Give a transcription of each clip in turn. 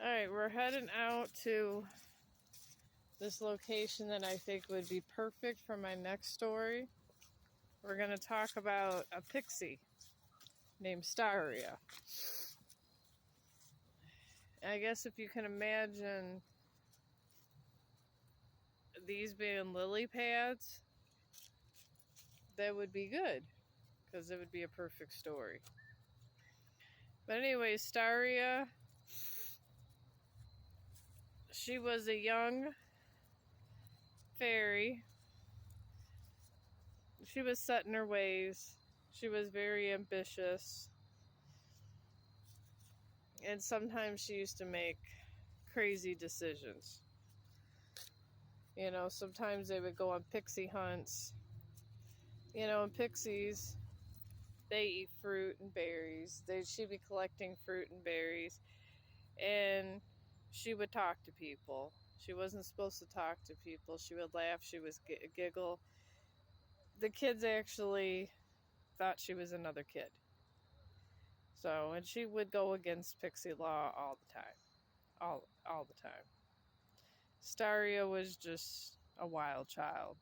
Alright, we're heading out to this location that I think would be perfect for my next story. We're going to talk about a pixie named Staria. I guess if you can imagine these being lily pads, that would be good, because it would be a perfect story. But anyway, Staria, she was a young fairy. She was set in her ways. She was very ambitious. And sometimes she used to make crazy decisions. You know, sometimes they would go on pixie hunts. You know, and pixies, they eat fruit and berries. She'd be collecting fruit and berries. And she would talk to people. She wasn't supposed to talk to people. She would laugh. She would giggle. The kids actually thought she was another kid. So, and she would go against pixie law all the time. All the time. Staria was just a wild child.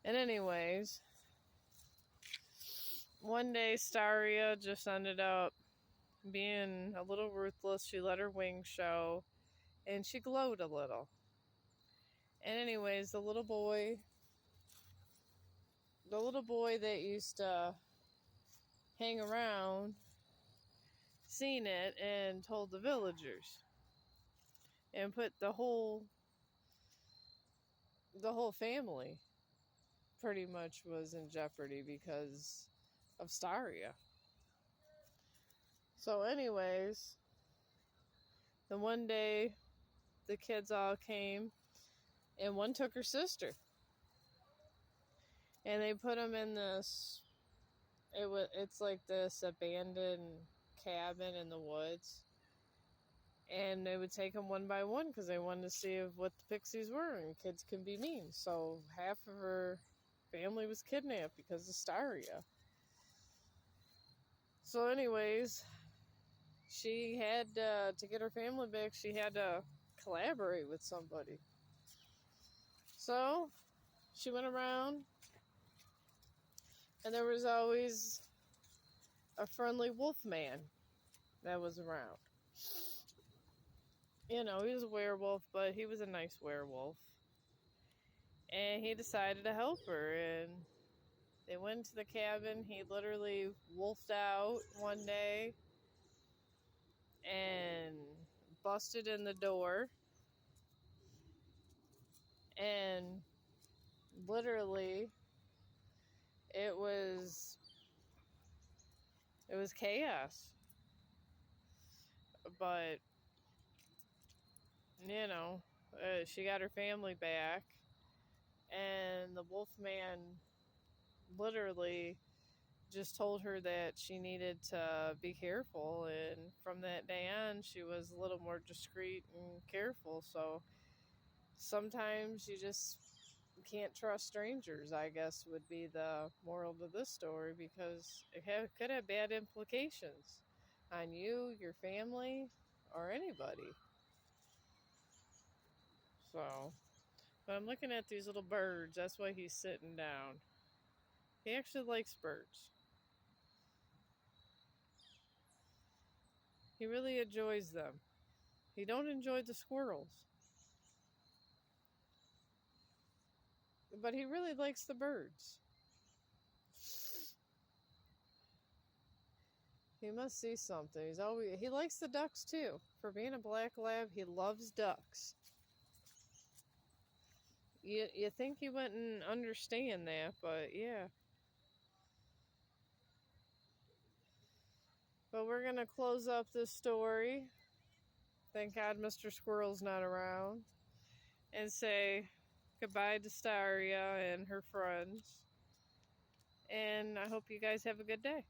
And anyways, one day Staria just ended up being a little ruthless. She let her wings show, and she glowed a little. And anyways, the little boy that used to hang around seen it and told the villagers, and put the whole family pretty much was in jeopardy because of Staria. So anyways, the one day the kids all came, and one took her sister, and they put them in this, it's like this abandoned cabin in the woods, and they would take them one by one because they wanted to see what the pixies were, and kids can be mean. So half of her family was kidnapped because of Staria. So anyways, she had to get her family back, she had to collaborate with somebody. So she went around, and there was always a friendly wolf man that was around. You know, he was a werewolf, but he was a nice werewolf. And he decided to help her, and they went to the cabin. He literally wolfed out one day and busted in the door, and literally it was chaos. But you know, she got her family back, and the wolf man literally just told her that she needed to be careful, and from that day on she was a little more discreet and careful. So sometimes you just can't trust strangers, I guess, would be the moral to this story, because it could have bad implications on you, your family, or anybody. So, but I'm looking at these little birds. That's why he's sitting down. He actually likes birds. He really enjoys them. He don't enjoy the squirrels, but he really likes the birds. He must see something. He likes the ducks too. For being a black lab, he loves ducks. You think he wouldn't understand that, but yeah. But we're gonna close up this story. Thank God Mr. Squirrel's not around. And say goodbye to Staria and her friends. And I hope you guys have a good day.